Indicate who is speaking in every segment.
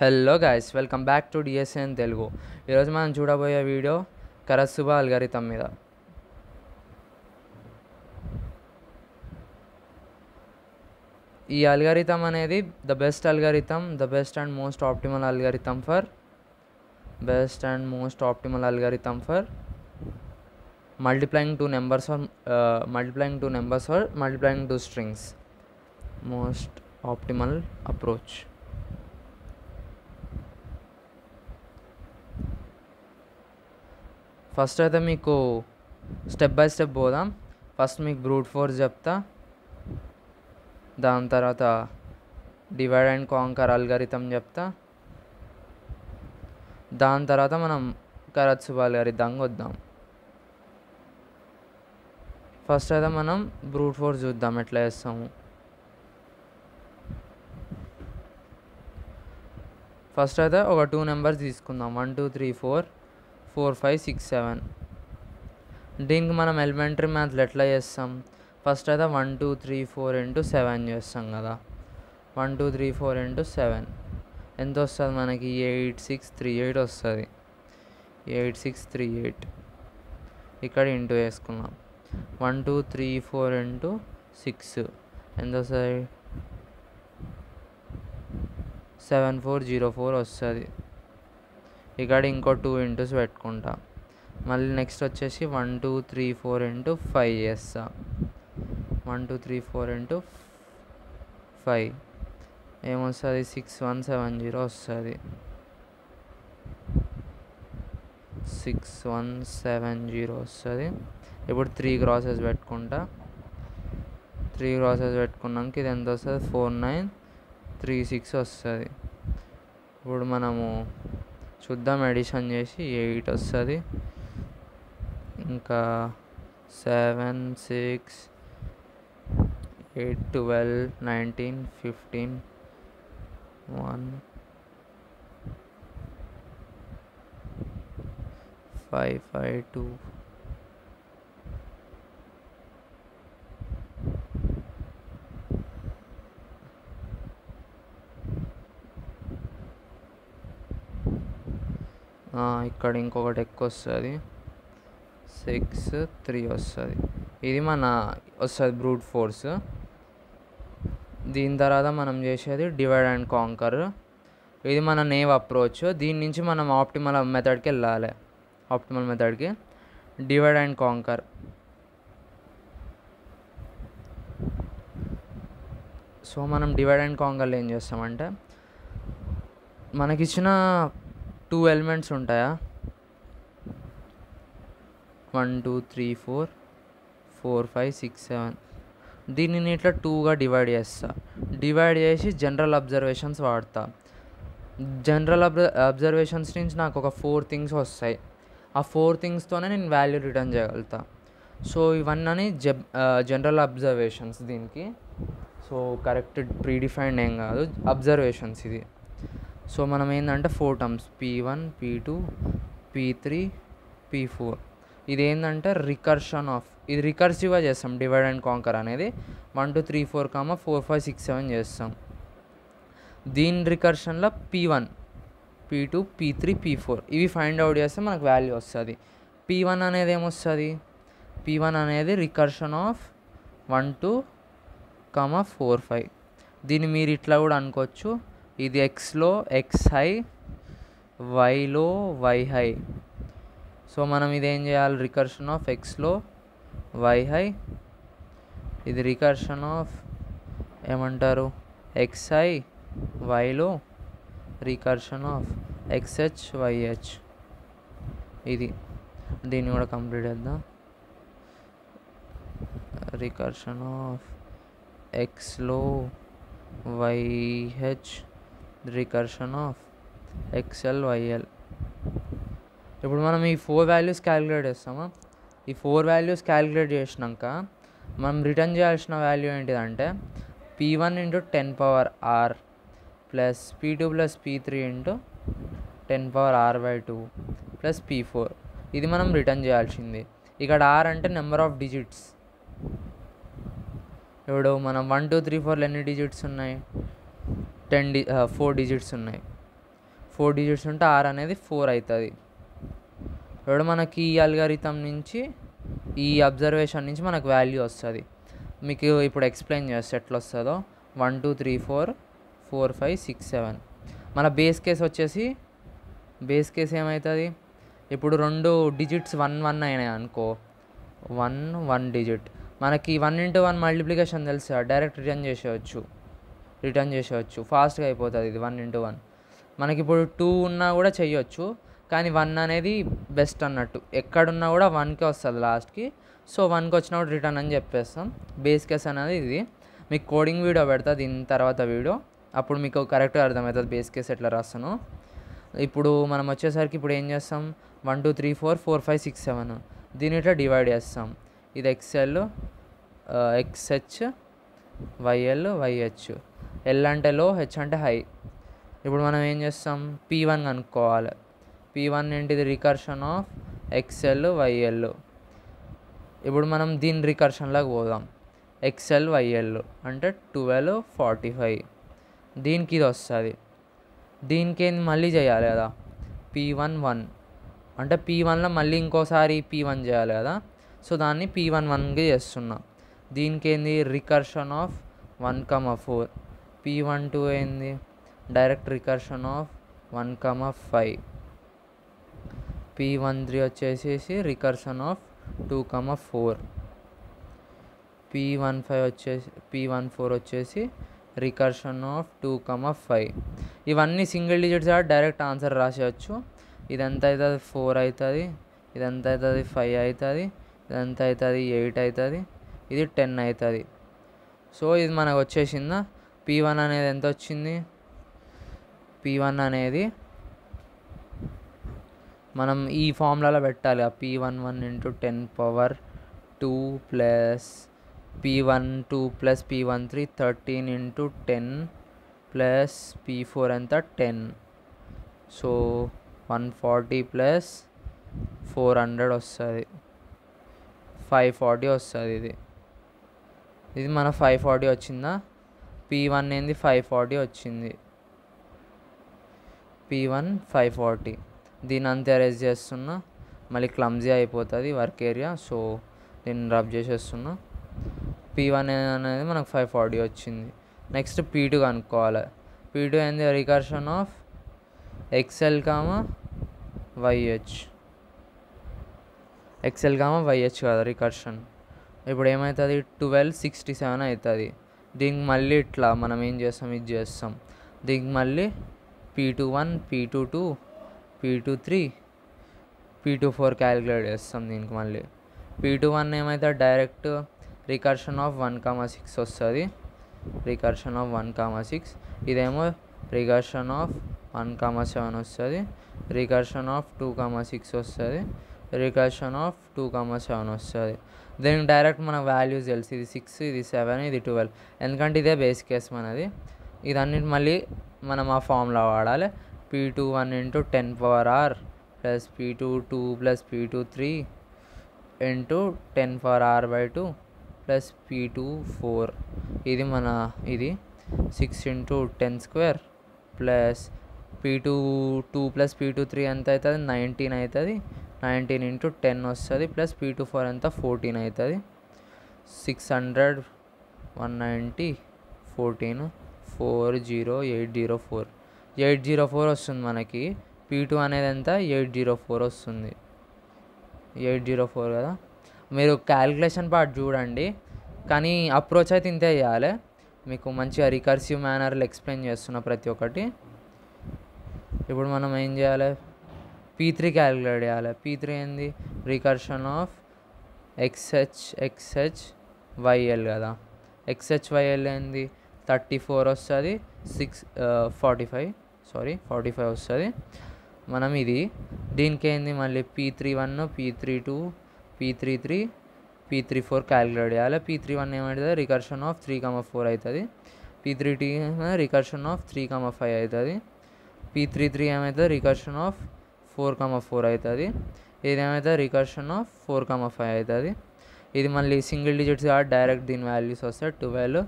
Speaker 1: Hello guys, welcome back to DSN Telugu. ఈరోజు మనం చూడబోయే వీడియో కరత్సుబా అల్గారిథం మీద. ఈ అల్గారిథం అనేది the best and most optimal algorithm for multiplying two numbers or multiplying two strings. Most optimal approach. First అయితే మీకు step by step పోదాం. First మీకు బ్రూట్ ఫోర్స్ చెప్తా, దాని తర్వాత డివైడ్ అండ్ కాంకర్ అల్గారిథం చెప్తా, దాని తర్వాత మనం కరత్సుబా అల్గారిథంకి వద్దాం. ఫస్ట్ అయితే మనం బ్రూట్ ఫోర్స్ చూద్దాం ఎట్లా చేస్తాము. ఫస్ట్ అయితే ఒక 2 నెంబర్స్ తీసుకుందాం, 1 2 3 4 4 5 6 7. దీనికి మనం ఎలిమెంటరీ మ్యాథ్లో ఎట్లా చేస్తాం? ఫస్ట్ అయితే 1 2 3 4 ఇంటూ 7 చేస్తాం కదా. 1 2 3 4 ఇంటూ 7 ఎంత వస్తుంది మనకి? 8 6 3 8 వస్తుంది. 8 6 3 8 ఇక్కడ ఇంటూ వేసుకున్నాం. 1 2 3 4 ఇంటూ 6 ఎంత వస్తుంది? 7404 వస్తుంది. ఇక్కడ ఇంకో 2 ఇంటూస్ పెట్టుకుంటా. మళ్ళీ నెక్స్ట్ వచ్చేసి 1 2 3 4 ఇంటూ 5 చేస్తా. 1 2 3 4 ఇంటూ 5 ఏమొస్తుంది? 6170 వస్తుంది. 6170 వస్తుంది. ఇప్పుడు 3 క్రాసెస్ పెట్టుకుంటా. 3 క్రాసెస్ పెట్టుకున్నాక ఇది ఎంత వస్తుంది? 4936 వస్తుంది. ఇప్పుడు మనము చూద్దాం, ఎడిషన్ చేసి 8 వస్తుంది. ఇంకా 7 6 8 12 19 15 1 5 5 2 ఇక్కడ ఇంకొకటి ఎక్కువ వస్తుంది, 6 3 వస్తుంది. ఇది మన వస్తుంది బ్రూట్ ఫోర్స్. దీని తర్వాత మనం చేసేది డివైడ్ అండ్ కాంకర్. ఇది మన నేవ్ అప్రోచ్. దీని నుంచి మనం ఆప్టిమల్ మెథడ్కి వెళ్ళాలి. Divide and conquer. సో మనం డివైడ్ అండ్ కాంకర్లో ఏం చేస్తామంటే, మనకిచ్చిన 2 ఎలిమెంట్స్ ఉంటాయా, 1 2 3 4 4 5 6 7. దీనిని ఇట్లా 2గా డివైడ్ చేస్తా. డివైడ్ చేసి జనరల్ అబ్జర్వేషన్స్ వాడతా. జనరల్ అబ్జర్వేషన్స్ నుంచి నాకు ఒక 4 థింగ్స్ వస్తాయి. ఆ 4 థింగ్స్తోనే నేను వాల్యూ రిటర్న్ చేయగలుగుతా. సో ఇవన్నీ జనరల్ అబ్జర్వేషన్స్ దీనికి. సో కరెక్ట్ ప్రీడిఫైన్డ్ ఏం కాదు, అబ్జర్వేషన్స్ ఇది. సో మనం ఏంటంటే 4 terms P1 P2 P3 P4. ఇది ఏంటంటే ఇది రికర్సివ్గా చేస్తాం. డివైడ్ అండ్ కాంకర్ అనేది 1 2 3 4 4 5 6 7 చేస్తాం. దీని రికర్షన్లో P1 P2 P3 P4 ఇవి ఫైండ్ అవుట్ చేస్తే మనకు వాల్యూ వస్తుంది. P1 అనేది ఏమొస్తుంది? P1 అనేది రికర్షన్ ఆఫ్ 1 2 4 5. దీన్ని మీరు ఇట్లా కూడా అనుకోవచ్చు, ఇది ఎక్స్లో ఎక్స్ హై, వైలో వై హై. సో మనం ఇదేం చేయాలి? రికర్షన్ ఆఫ్ ఎక్స్లో వై హై, ఇది రికర్షన్ ఆఫ్ ఏమంటారు ఎక్స్ హై వైలో, రికర్షన్ ఆఫ్ ఎక్స్హెచ్ వైహెచ్. ఇది దీన్ని కూడా కంప్లీట్ చేద్దాం. రికర్షన్ ఆఫ్ ఎక్స్లో Y H, recursion of X L Y L. ఇప్పుడు మనం ఈ 4 వాల్యూస్ క్యాలిక్యులేట్ చేస్తామా? ఈ 4 వాల్యూస్ క్యాలిక్యులేట్ చేసినాక మనం రిటర్న్ చేయాల్సిన వాల్యూ ఏంటిదంటే P1 into 10 power R plus P2 plus P3 into 10 power R/2 plus P4. ఇది మనం రిటర్న్ చేయాల్సింది. ఇక్కడ R అంటే నెంబర్ ఆఫ్ డిజిట్స్. ఇప్పుడు మనం 1 2 3 4 ఎన్ని డిజిట్స్ ఉన్నాయి? 4 డిజిట్స్ ఉన్నాయి. 4 డిజిట్స్ ఉంటే r అనేది 4 అవుతుంది. ఇప్పుడు మనకి ఈ అల్గారిథం నుంచి ఈ అబ్జర్వేషన్ నుంచి మనకు వాల్యూ వస్తుంది. మీకు ఇప్పుడు ఎక్స్ప్లెయిన్ చేస్తే ఎట్లా వస్తుందో. 1 2 3 4 4 5 6 7 మన బేస్ కేస్ ఏమవుతుంది, ఇప్పుడు 2 డిజిట్స్ 1 1 అయినాయి అనుకో, 1 డిజిట్ మనకి 1 into 1 మల్టిప్లికేషన్ తెలుసా, డైరెక్ట్ రిటర్న్ చేసేయచ్చు ఫాస్ట్గా అయిపోతుంది ఇది 1 into 1. మనకి ఇప్పుడు 2 ఉన్నా కూడా చెయ్యొచ్చు, కానీ 1 అనేది బెస్ట్ అన్నట్టు. ఎక్కడున్నా కూడా 1కే వస్తుంది లాస్ట్కి. సో 1కి వచ్చినప్పుడు రిటర్న్ అని చెప్పేస్తాం. బేస్ కేస్ అనేది ఇది. మీకు కోడింగ్ వీడియో పెడతా దీని తర్వాత వీడియో, అప్పుడు మీకు కరెక్ట్గా అర్థమవుతుంది బేస్ కేస్ ఎట్లా రాస్తాను. ఇప్పుడు మనం వచ్చేసరికి ఇప్పుడు ఏం చేస్తాం, 1 2 3 4 4 5 6 7 దీని ఇట్లా డివైడ్ చేస్తాం. ఇది XL XH YL YH, L అంటే లో, H అంటే హై. ఇప్పుడు మనం ఏం చేస్తాం, P1 కనుక్కోవాలి. P1 ఏంటిది, రికర్షన్ ఆఫ్ XL YL. ఇప్పుడు మనం దీని రికర్షన్లోకి పోదాం. XL YL అంటే 12 45, దీనికి ఇది వస్తుంది. దీనికి ఏంది మళ్ళీ చేయాలి కదా, P1 1 అంటే P1లో మళ్ళీ ఇంకోసారి P1 చేయాలి కదా, సో దాన్ని P1 1కి చేస్తున్నా. దీనికి ఏంది రికర్షన్ ఆఫ్ 1 4, P1 2 ఏంది డైరెక్ట్ రికర్షన్ ఆఫ్ 1 5, P1 3 వచ్చేసి రికర్షన్ ఆఫ్ 2 4, P1 4 వచ్చేసి రికర్షన్ ఆఫ్ 2 5. ఇవన్నీ సింగిల్ డిజిట్స్ డైరెక్ట్ ఆన్సర్ రాసేయచ్చు. ఇదంతా అవుతుంది 4 అవుతుంది, ఇదంతా అవుతుంది 5 అవుతుంది, ఇదంతా అవుతుంది 8 అవుతుంది, ఇది 10 అవుతుంది. సో ఇది మనకు వచ్చేసిందా. P1 అనేది ఎంత వచ్చింది, P1 అనేది మనం ఈ ఫార్ములాలో పెట్టాలి. P11 × 10⁻2 plus P12 plus P13 13 × 10 plus P4 ఎంత 10. సో 140 ప్లస్ 400 వస్తుంది, 540 వస్తుంది. ఇది మన 540 వచ్చిందా. P1 ఏంది 540 వచ్చింది, P1 540. దీని అంతా ఎరేజ్ చేస్తున్నా, మళ్ళీ క్లమ్జీ అయిపోతుంది వర్క్ ఏరియా, సో దీన్ని రబ్ చేసేస్తున్నా. P1 అనేది మనకు 540 వచ్చింది. నెక్స్ట్ P2 కనుక్కోవాలి. P2 ఏంది రికర్షన్ ఆఫ్ XL YH, కదా రికర్షన్. ఇప్పుడు ఏమవుతుంది 1267 అవుతుంది. దీనికి మళ్ళీ ఇట్లా మనం ఏం చేస్తాం, ఇది చేస్తాం. దీనికి మళ్ళీ P21 P22 P23 P24 calculate చేస్తాం. దీనికి మళ్ళీ P21 ఏమవుతుంది డైరెక్ట్ రికర్షన్ ఆఫ్ 1 6 వస్తుంది, రికర్షన్ ఆఫ్ 1 6. ఇదేమో రికర్షన్ ఆఫ్ 1 7 వస్తుంది, రికర్షన్ ఆఫ్ 2 6 వస్తుంది, రికర్షన్ ఆఫ్ 2 7 వస్తుంది. దీనికి డైరెక్ట్ మనకు వాల్యూస్ తెలుసు, ఇది 6 ఇది 7 ఇది 12, ఎందుకంటే ఇదే బేస్ కేస్ మనది. ఇదన్నిటి మళ్ళీ మనం ఆ ఫార్ములా వాడాలి. P21 × 10⁻r plus P22 plus P23 × 10⁻r/2 plus P24. ఇది 6 × 10² ప్లస్ P22 ప్లస్ P23 ఎంత అవుతుంది 19 అవుతుంది, 19 × 10 వస్తుంది, ప్లస్ P24 ఎంత 14 అవుతుంది. 600 190 14 40804 804 వస్తుంది మనకి. P2 అనేది ఎంత 804 వస్తుంది, 804 కదా. మీరు క్యాలిక్యులేషన్ పార్ట్ చూడండి, కానీ అప్రోచ్ అయితే ఇంతే చేయాలి. మీకు మంచిగా రికర్సివ్ మేనర్లో ఎక్స్ప్లెయిన్ చేస్తున్నా ప్రతి ఒక్కటి. ఇప్పుడు మనం ఏం చేయాలి, P3 క్యాలిక్యులేట్ చేయాలి. P3 ఏంది రికర్షన్ ఆఫ్ XH YL కదా. XHYL ఏంది 34 వస్తుంది, 45 వస్తుంది. మనం దీనికి ఏంది మళ్ళీ P31 P32 P33 P34 calculate చేయాలి. P31 ఏమవుతుంది రికర్షన్ ఆఫ్ 3 4 అవుతుంది, P32 రికర్షన్ ఆఫ్ 3 5 అవుతుంది, P33 ఏమవుతుంది రికర్షన్ ఆఫ్ 4 4 అవుతుంది, ఇది ఏమవుతుంది రికర్షన్ ఆఫ్ 4 5 అవుతుంది. ఇది మళ్ళీ సింగిల్ డిజిట్స్ కాబట్టి డైరెక్ట్ దీని వాల్యూస్ వస్తాయి, 12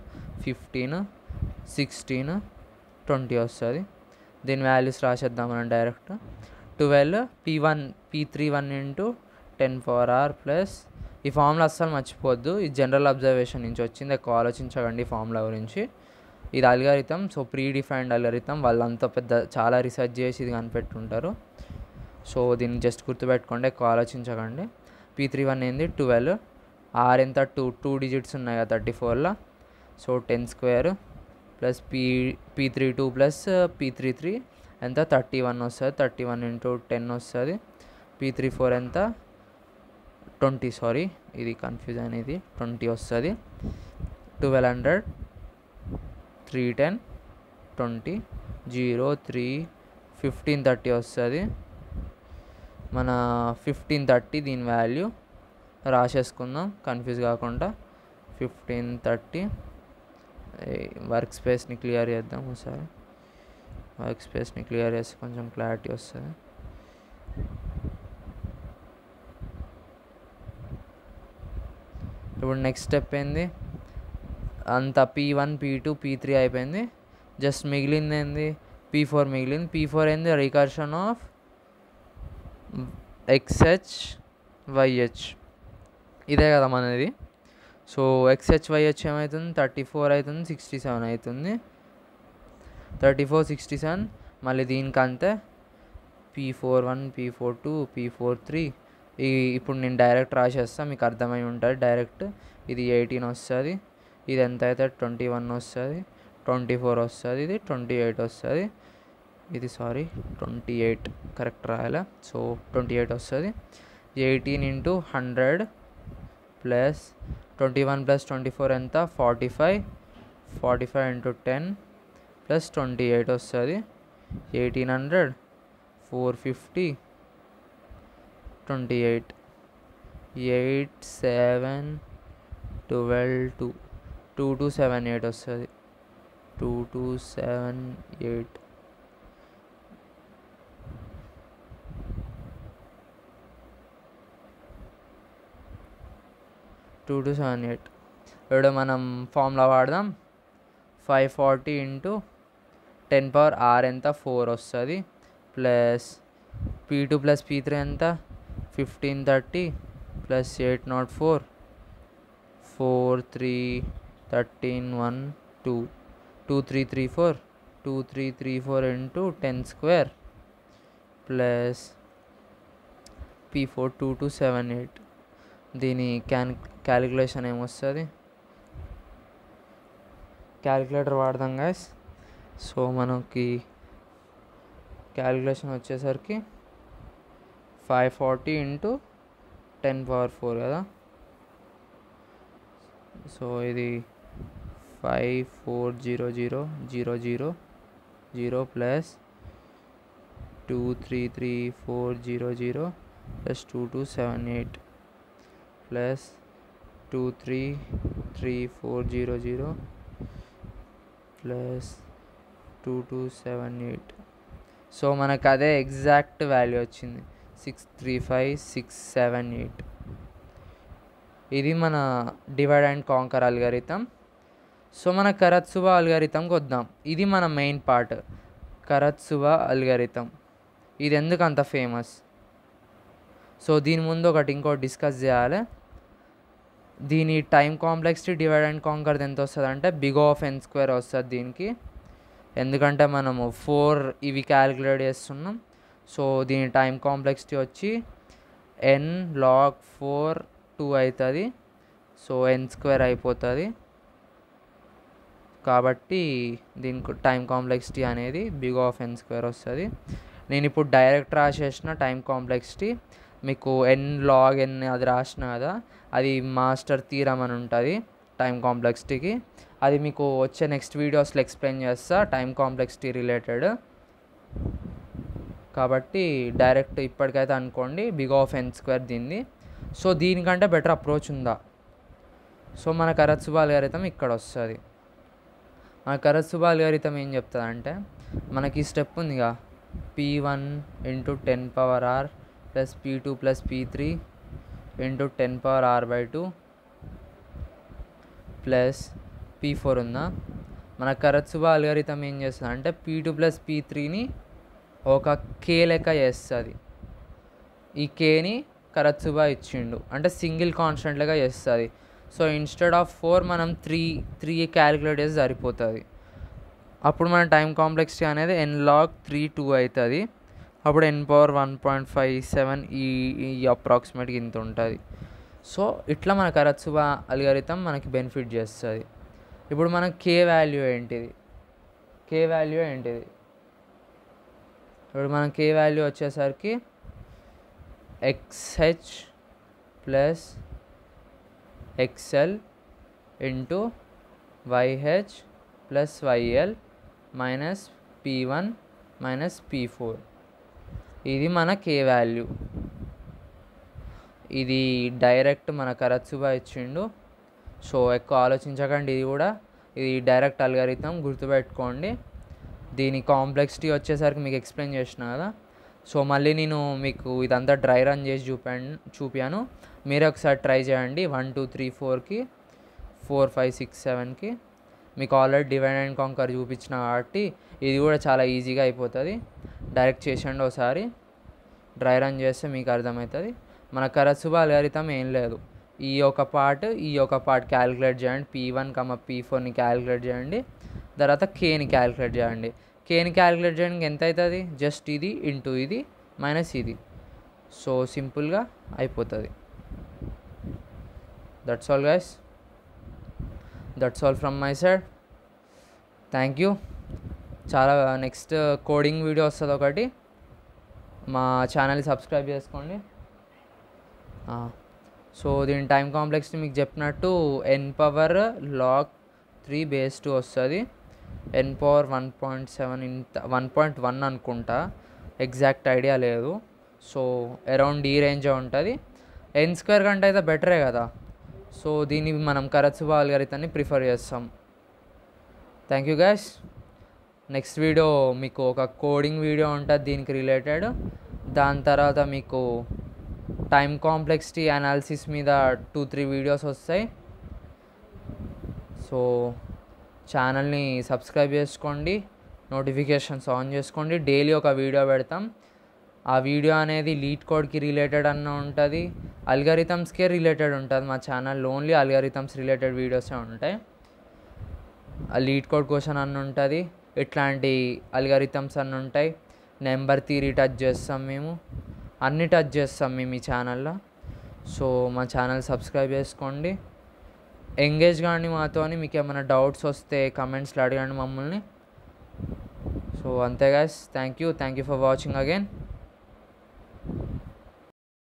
Speaker 1: 15 16 20 వస్తుంది. దీని వాల్యూస్ రాసేద్దాం మనం direct. 12 P3 1 into 10^r plus ఈ ఫార్ములా అస్సలు మర్చిపోవద్దు, ఇది జనరల్ అబ్జర్వేషన్ నుంచి వచ్చింది, ఎక్కువ ఆలోచించకండి ఫార్ములా గురించి. ఇది algorithm, so pre defined algorithm, వాళ్ళంతా పెద్ద చాలా రీసెర్చ్ చేసి ఇది కనిపెట్టుంటారు. సో దీన్ని జస్ట్ గుర్తుపెట్టుకోండి, ఎక్కువ ఆలోచించకండి. P3 1 ఏంది 12, ఆర్ ఎంత 2 డిజిట్స్ ఉన్నాయి కదా 34లో, so 10² plus P32 plus P33 ఎంత 31 వస్తుంది, 31 ఇంటూ 10 వస్తుంది. P34 ఎంత 20, సారీ ఇది కన్ఫ్యూజ్ అనేది 20 వస్తుంది. 1200 310 20 0 3 1530 వస్తుంది. మన 1530 దీని వాల్యూ రాసేసుకుందాం కన్ఫ్యూజ్ కాకుండా. 1530 వర్క్ స్పేస్ని క్లియర్ చేద్దాం ఒకసారి. వర్క్ స్పేస్ని క్లియర్ చేస్తే కొంచెం క్లారిటీ వస్తుంది. ఇప్పుడు నెక్స్ట్ స్టెప్ ఏంది, అంతా P1 P2 P3 అయిపోయింది, జస్ట్ మిగిలింది ఏంది P4 మిగిలింది. P4 ఏంది రికర్షన్ ఆఫ్ XH YH, ఇదే కదా మనది. సో XH YH ఏమవుతుంది 34 అవుతుంది, 67 అవుతుంది. 34 67 మళ్ళీ దీనికంతే P41 P42 P43. ఇప్పుడు నేను డైరెక్ట్ రాసేస్తాను, మీకు అర్థమై ఉంటుంది డైరెక్ట్. ఇది 18 వస్తుంది, ఇది ఎంత అయితే 21 వస్తుంది, 24 వస్తుంది, ఇది 28 వస్తుంది, ఇది 28 కరెక్ట్ రాయాలి. సో 28 వస్తుంది. 18 ఇంటూ 100 ప్లస్ 21 ప్లస్ 24 ఎంత 45, 45 ఇంటూ 10 ప్లస్ 28 వస్తుంది. 1800 450 28 8 7 12 2278 వస్తుంది. 2278 2278. ఇప్పుడు మనం ఫార్ములా వాడదాం. 540 ఇంటూ 10^r ఎంత 4 వస్తుంది, ప్లస్ P2 ప్లస్ P3 ఎంత 1530 ప్లస్ 804 4 3 13 1 2 2334 2334 ఇంటూ 10² ప్లస్ P4 2278. దీని క్యాలిక్యులేషన్ ఏమొస్తుంది, క్యాలిక్యులేటర్ వాడదాం గైస్. సో మనకి క్యాలిక్యులేషన్ వచ్చేసరికి 540 ఇంటూ 10^4 కదా. సో ఇది 5400000 plus 2334000 plus 2278 plus 2334000 plus 2278. So మనకు అదే ఎగ్జాక్ట్ వాల్యూ వచ్చింది 635678. ఇది మన divide and conquer algorithm. So మన కరత్సుబా అల్గారిథంకి వద్దాం. ఇది మన మెయిన్ పార్ట్, కరత్సుబా అల్గారిథం. ఇది ఎందుకు అంత ఫేమస్, సో దీని ముందు ఇంకోటి డిస్కస్ చేయాలి. దీని time complexity divide and conquer ఎంత వస్తుంది అంటే big-O(n)² వస్తుంది దీనికి, ఎందుకంటే మనము 4 ఇవి క్యాలిక్యులేట్ చేస్తున్నాం. సో దీని టైం కాంప్లెక్సిటీ వచ్చి n log 4 2 అవుతుంది. సో n² అయిపోతుంది, కాబట్టి దీనికి టైం కాంప్లెక్సిటీ అనేది big-O(n)² వస్తుంది. నేను ఇప్పుడు డైరెక్ట్ రాసేసిన టైం కాంప్లెక్సిటీ మీకు n log n అది రాసిన కదా, అది మాస్టర్ థీరమ్ అని ఉంటుంది టైం కాంప్లెక్సిటీకి. అది మీకు వచ్చే నెక్స్ట్ వీడియోస్లో ఎక్స్ప్లెయిన్ చేస్తా టైం కాంప్లెక్సిటీ రిలేటెడ్. కాబట్టి డైరెక్ట్ ఇప్పటికైతే అనుకోండి big-O(n)² దీన్ని. సో దీనికంటే బెటర్ అప్రోచ్ ఉందా, సో మన కరత్సుబా అల్గారిథం ఇక్కడ వస్తుంది. మన కరత్సుబా అల్గారిథం ఏం చెప్తుంది అంటే, మనకి స్టెప్ ఉందిగా P1 into 10^r plus P2 plus P3 into 10^r/2 plus P4 ఉందా. మన కరత్సుబా అల్గారిథం ఏం చేస్తుంది అంటే P2 ప్లస్ P3ని ఒక కే లెక్క చేస్తుంది. ఈ కేని కరత్సుబా ఇచ్చిండు అంటే సింగిల్ కాన్స్టెంట్ లెక్క చేస్తుంది. సో ఇన్స్టెడ్ ఆఫ్ 4 మనం 3 క్యాలిక్యులేట్ చేసి సరిపోతుంది. అప్పుడు మన టైం కాంప్లెక్సిటీ అనేది n log 3 2 అవుతుంది. అప్పుడు n పవర్ 1.57 ఈ అప్రాక్సిమేట్గా ఇంత ఉంటుంది. సో ఇట్లా మన కరత్సుబా అల్గారిథం మనకి బెనిఫిట్ చేస్తుంది. ఇప్పుడు మన కే వాల్యూ ఏంటిది? ఇప్పుడు మన కే వాల్యూ వచ్చేసరికి XH plus XL into YH plus YL minus P1 minus P4. ఇది మన కే వాల్యూ. ఇది డైరెక్ట్ మన కరత్సుబా ఇచ్చిండు. సో ఎక్కువ ఆలోచించకండి, ఇది డైరెక్ట్ అల్గారిథం గుర్తుపెట్టుకోండి. దీని కాంప్లెక్సిటీ వచ్చేసరికి మీకు ఎక్స్ప్లెయిన్ చేసిన కదా. సో మళ్ళీ నేను మీకు ఇదంతా డ్రై రన్ చేసి చూపాను. మీరే ఒకసారి ట్రై చేయండి. 1 2 3 4కి 4 5 6 7కి మీకు ఆల్రెడీ డివైడ్ అండ్ కాంకర్ చూపించిన కాబట్టి ఇది కూడా చాలా ఈజీగా అయిపోతుంది. డైరెక్ట్ చేసేయండి ఒకసారి, డ్రై రన్ చేస్తే మీకు అర్థమవుతుంది. మన కరత్సుబా అల్గారిథం ఏం లేదు, ఈ ఒక పార్ట్ క్యాలిక్యులేట్ చేయండి. P1, P4ని క్యాలిక్యులేట్ చేయండి. తర్వాత కేని క్యాలిక్యులేట్ చేయండి. కేని క్యాలిక్యులేట్ చేయడానికి ఎంత అవుతుంది? జస్ట్ ఇది ఇంటూ ఇది మైనస్ ఇది. సో సింపుల్గా అయిపోతుంది. That's all guys, that's all from my side. Thank you. చాలా నెక్స్ట్ కోడింగ్ వీడియో వస్తుంది ఒకటి. మా ఛానల్ని సబ్స్క్రైబ్ చేసుకోండి. సో దీని టైం కాంప్లెక్సిటీ మీకు చెప్పినట్టు n పవర్ log 3 బేస్ 2 వస్తుంది. n పవర్ 1.7 ఇంత 1.1 అనుకుంటా, ఎగ్జాక్ట్ ఐడియా లేదు. సో అరౌండ్ ఈ రేంజే ఉంటుంది. n² కంటే అయితే బెటరే కదా. సో దీన్ని మనం కరత్సుబా అల్గారిథాన్ని ప్రిఫర్ చేస్తాం. Thank you guys. Next video మీకు ఒక కోడింగ్ వీడియో ఉంటుంది దీనికి రిలేటెడ్. దాని తర్వాత మీకు టైం కాంప్లెక్సిటీ అనాలిసిస్ మీద 2-3 వీడియోస్ వస్తాయి. సో ఛానల్ని సబ్స్క్రైబ్ చేసుకోండి, నోటిఫికేషన్స్ ఆన్ చేసుకోండి. డైలీ ఒక వీడియో పెడతాం. ఆ వీడియో అనేది లీడ్ కోడ్కి రిలేటెడ్ అన్న ఉంటుంది, అల్గారిథమ్స్కే రిలేటెడ్ ఉంటుంది. మా ఛానల్లో ఓన్లీ అల్గారిథమ్స్ రిలేటెడ్ వీడియోసే ఉంటాయి. ఆ లీడ్ కోడ్ క్వశ్చన్ అన్న ఉంటుంది, ఇట్లాంటి అల్గారిథమ్స్ అన్న ఉంటాయి. నెంబర్ థియరీ టచ్ చేస్తాం మేము, అన్ని టచ్ చేస్తాం మేము ఈ ఛానల్లో. సో మా ఛానల్ సబ్స్క్రైబ్ చేసుకోండి, ఎంగేజ్ కానీ మాతోని. మీకు ఏమైనా డౌట్స్ వస్తే కమెంట్స్లో అడగండి మమ్మల్ని. సో అంతే guys, thank you for watching again.